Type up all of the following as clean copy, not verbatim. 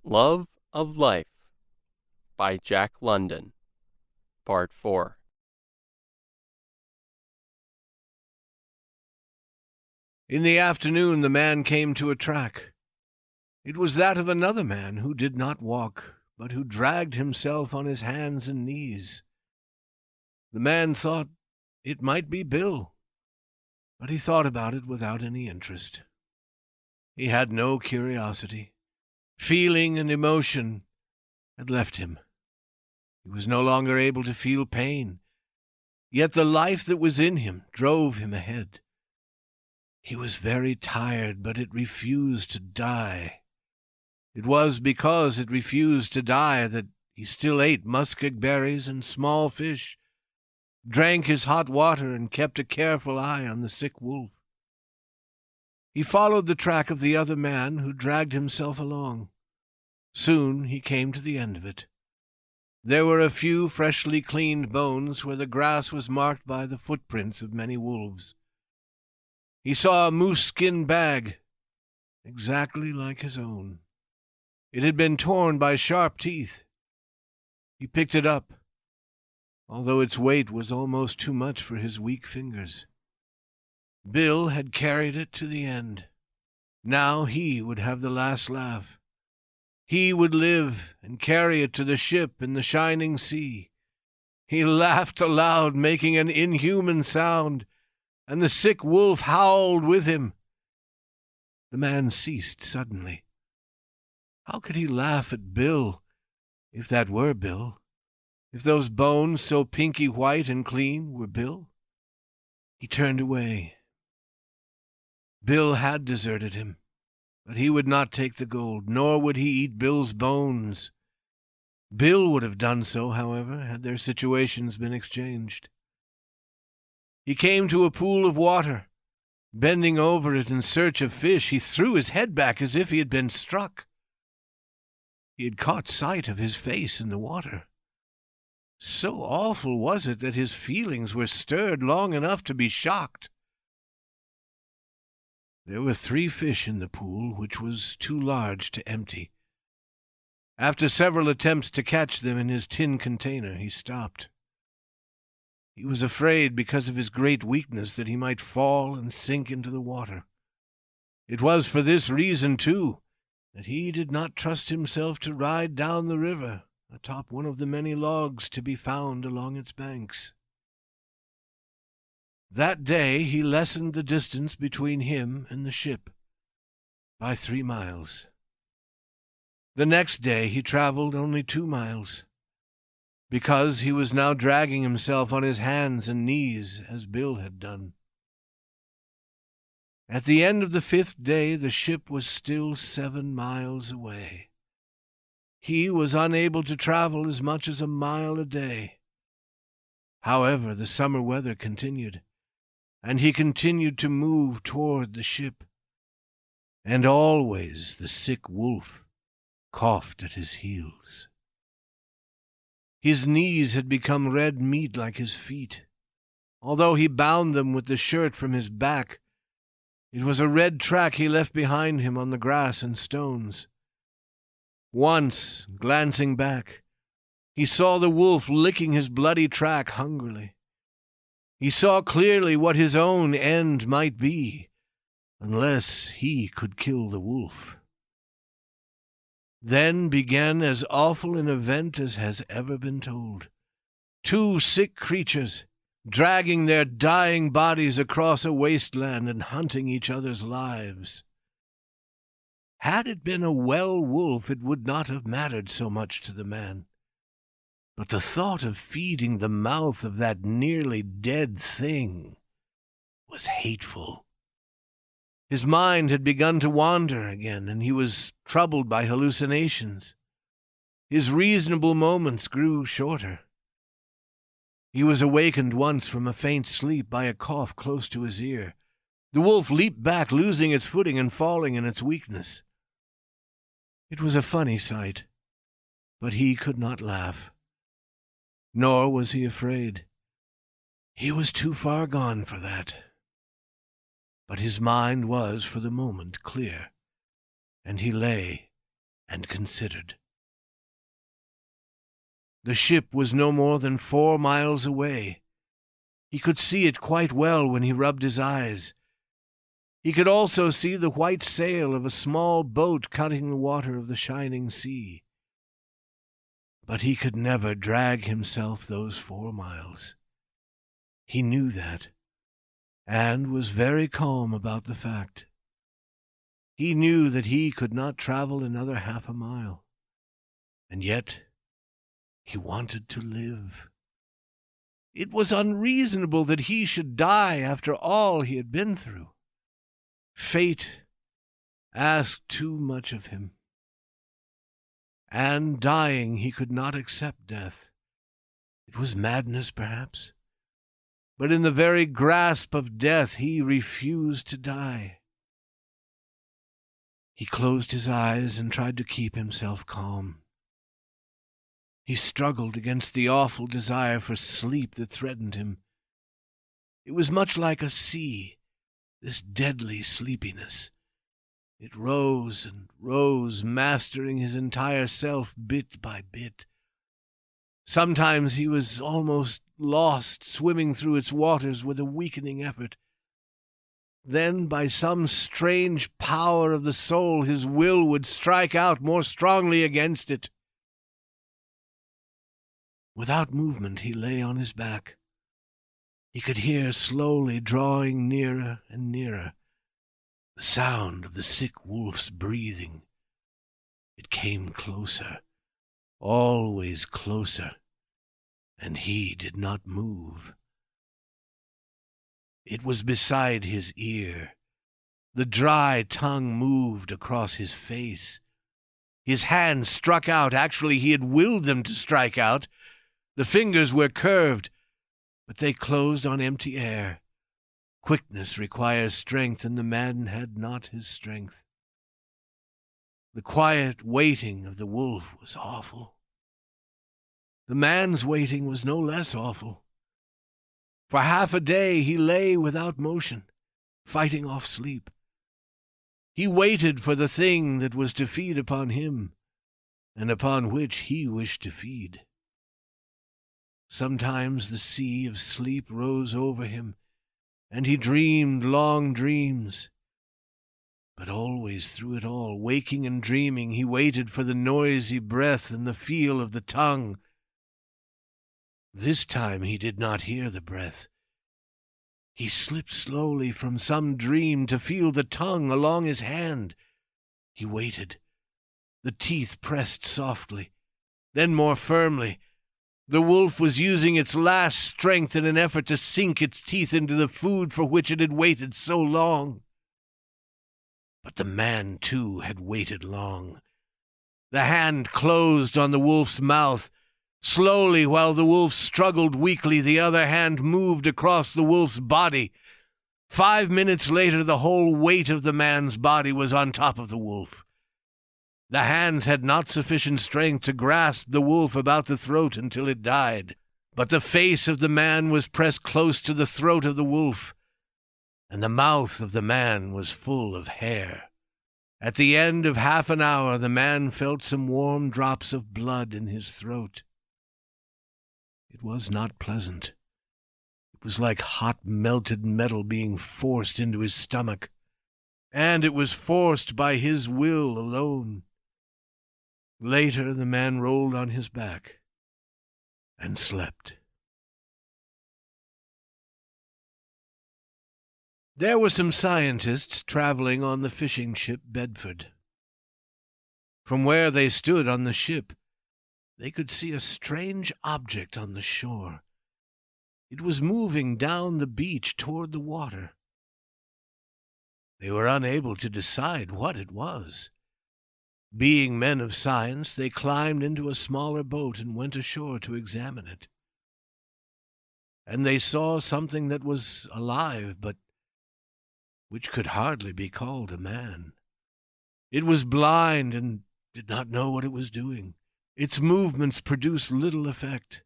Love of Life by Jack London, Part 4. In the afternoon the man came to a track. It was that of another man who did not walk, but who dragged himself on his hands and knees. The man thought it might be Bill, but he thought about it without any interest. He had no curiosity. Feeling and emotion had left him. He was no longer able to feel pain, yet the life that was in him drove him ahead. He was very tired, but it refused to die. It was because it refused to die that he still ate muskeg berries and small fish, drank his hot water, and kept a careful eye on the sick wolf. He followed the track of the other man, who dragged himself along. Soon he came to the end of it. There were a few freshly cleaned bones where the grass was marked by the footprints of many wolves. He saw a moose-skin bag, exactly like his own. It had been torn by sharp teeth. He picked it up, although its weight was almost too much for his weak fingers. Bill had carried it to the end. Now he would have the last laugh. He would live and carry it to the ship in the shining sea. He laughed aloud, making an inhuman sound, and the sick wolf howled with him. The man ceased suddenly. How could he laugh at Bill, if that were Bill? If those bones, so pinky white and clean, were Bill? He turned away. Bill had deserted him, but he would not take the gold, nor would he eat Bill's bones. Bill would have done so, however, had their situations been exchanged. He came to a pool of water. Bending over it in search of fish, he threw his head back as if he had been struck. He had caught sight of his face in the water. So awful was it that his feelings were stirred long enough to be shocked. There were 3 fish in the pool, which was too large to empty. After several attempts to catch them in his tin container, he stopped. He was afraid, because of his great weakness, that he might fall and sink into the water. It was for this reason, too, that he did not trust himself to ride down the river atop one of the many logs to be found along its banks. That day he lessened the distance between him and the ship by 3 miles. The next day he traveled only 2 miles, because he was now dragging himself on his hands and knees, as Bill had done. At the end of the 5th day the ship was still 7 miles away. He was unable to travel as much as a mile a day. However, the summer weather continued, and he continued to move toward the ship. And always the sick wolf coughed at his heels. His knees had become red meat like his feet. Although he bound them with the shirt from his back, it was a red track he left behind him on the grass and stones. Once, glancing back, he saw the wolf licking his bloody track hungrily. He saw clearly what his own end might be, unless he could kill the wolf. Then began as awful an event as has ever been told. 2 sick creatures, dragging their dying bodies across a wasteland and hunting each other's lives. Had it been a well wolf, it would not have mattered so much to the man. But the thought of feeding the mouth of that nearly dead thing was hateful. His mind had begun to wander again, and he was troubled by hallucinations. His reasonable moments grew shorter. He was awakened once from a faint sleep by a cough close to his ear. The wolf leaped back, losing its footing and falling in its weakness. It was a funny sight, but he could not laugh. Nor was he afraid. He was too far gone for that. But his mind was, for the moment, clear, and he lay and considered. The ship was no more than 4 miles away. He could see it quite well when he rubbed his eyes. He could also see the white sail of a small boat cutting the water of the shining sea. But he could never drag himself those 4 miles. He knew that, and was very calm about the fact. He knew that he could not travel another 1/2 a mile, and yet he wanted to live. It was unreasonable that he should die after all he had been through. Fate asked too much of him. And dying, he could not accept death. It was madness, perhaps, but in the very grasp of death he refused to die. He closed his eyes and tried to keep himself calm. He struggled against the awful desire for sleep that threatened him. It was much like a sea, this deadly sleepiness. It rose and rose, mastering his entire self bit by bit. Sometimes he was almost lost, swimming through its waters with a weakening effort. Then, by some strange power of the soul, his will would strike out more strongly against it. Without movement, he lay on his back. He could hear slowly drawing nearer and nearer the sound of the sick wolf's breathing. It came closer, always closer, and he did not move. It was beside his ear. The dry tongue moved across his face. His hands struck out. Actually, he had willed them to strike out. The fingers were curved, but they closed on empty air. Quickness requires strength, and the man had not his strength. The quiet waiting of the wolf was awful. The man's waiting was no less awful. For 1/2 a day he lay without motion, fighting off sleep. He waited for the thing that was to feed upon him, and upon which he wished to feed. Sometimes the sea of sleep rose over him, and he dreamed long dreams. But always through it all, waking and dreaming, he waited for the noisy breath and the feel of the tongue. This time he did not hear the breath. He slipped slowly from some dream to feel the tongue along his hand. He waited. The teeth pressed softly, then more firmly. The wolf was using its last strength in an effort to sink its teeth into the food for which it had waited so long. But the man, too, had waited long. The hand closed on the wolf's mouth. Slowly, while the wolf struggled weakly, the other hand moved across the wolf's body. 5 minutes later, the whole weight of the man's body was on top of the wolf. The hands had not sufficient strength to grasp the wolf about the throat until it died, but the face of the man was pressed close to the throat of the wolf, and the mouth of the man was full of hair. At the end of 1/2 an hour, the man felt some warm drops of blood in his throat. It was not pleasant. It was like hot melted metal being forced into his stomach, and it was forced by his will alone. Later, the man rolled on his back and slept. There were some scientists traveling on the fishing ship Bedford. From where they stood on the ship, they could see a strange object on the shore. It was moving down the beach toward the water. They were unable to decide what it was. Being men of science, they climbed into a smaller boat and went ashore to examine it. And they saw something that was alive, but which could hardly be called a man. It was blind and did not know what it was doing. Its movements produced little effect,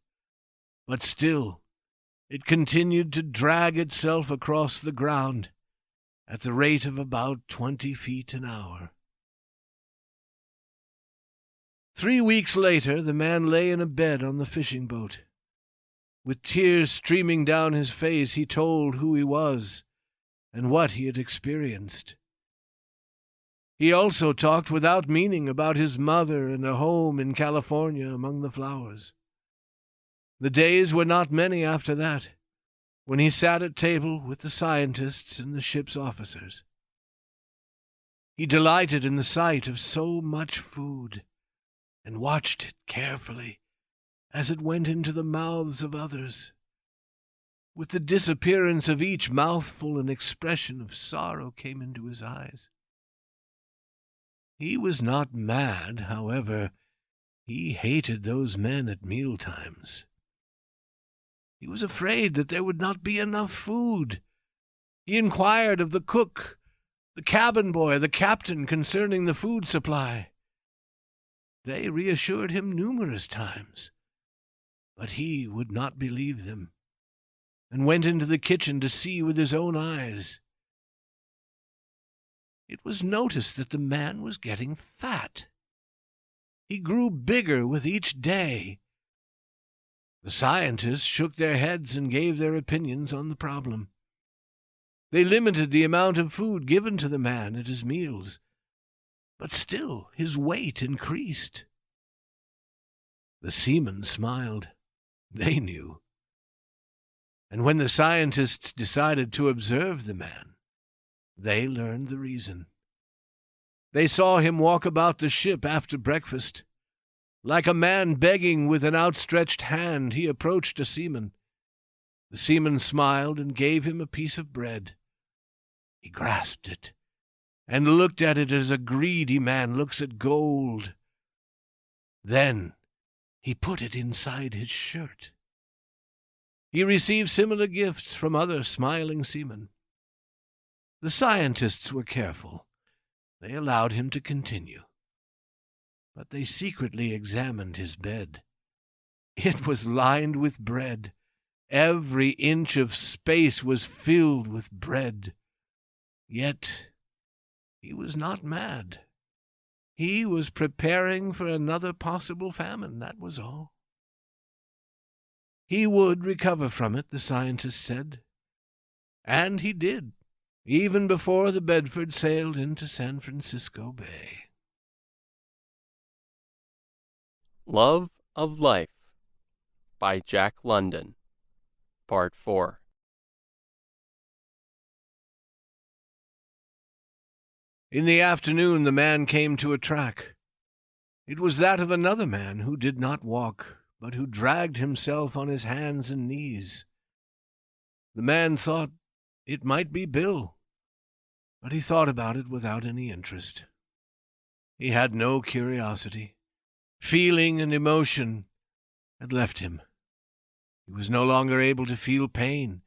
but still it continued to drag itself across the ground at the rate of about 20 feet an hour. 3 weeks later, the man lay in a bed on the fishing boat. With tears streaming down his face, he told who he was and what he had experienced. He also talked without meaning about his mother and a home in California among the flowers. The days were not many after that, when he sat at table with the scientists and the ship's officers. He delighted in the sight of so much food, and watched it carefully as it went into the mouths of others. With the disappearance of each mouthful, an expression of sorrow came into his eyes. He was not mad, however. He hated those men at mealtimes. He was afraid that there would not be enough food. He inquired of the cook, the cabin boy, the captain concerning the food supply. They reassured him numerous times, but he would not believe them, and went into the kitchen to see with his own eyes. It was noticed that the man was getting fat. He grew bigger with each day. The scientists shook their heads and gave their opinions on the problem. They limited the amount of food given to the man at his meals, but still his weight increased. The seamen smiled. They knew. And when the scientists decided to observe the man, they learned the reason. They saw him walk about the ship after breakfast. Like a man begging with an outstretched hand, he approached a seaman. The seaman smiled and gave him a piece of bread. He grasped it and looked at it as a greedy man looks at gold. Then he put it inside his shirt. He received similar gifts from other smiling seamen. The scientists were careful. They allowed him to continue. But they secretly examined his bed. It was lined with bread. Every inch of space was filled with bread. Yet he was not mad. He was preparing for another possible famine, that was all. He would recover from it, the scientists said. And he did, even before the Bedford sailed into San Francisco Bay. Love of Life by Jack London, Part 4. In the afternoon the man came to a track. It was that of another man who did not walk, but who dragged himself on his hands and knees. The man thought it might be Bill, but he thought about it without any interest. He had no curiosity. Feeling and emotion had left him. He was no longer able to feel pain.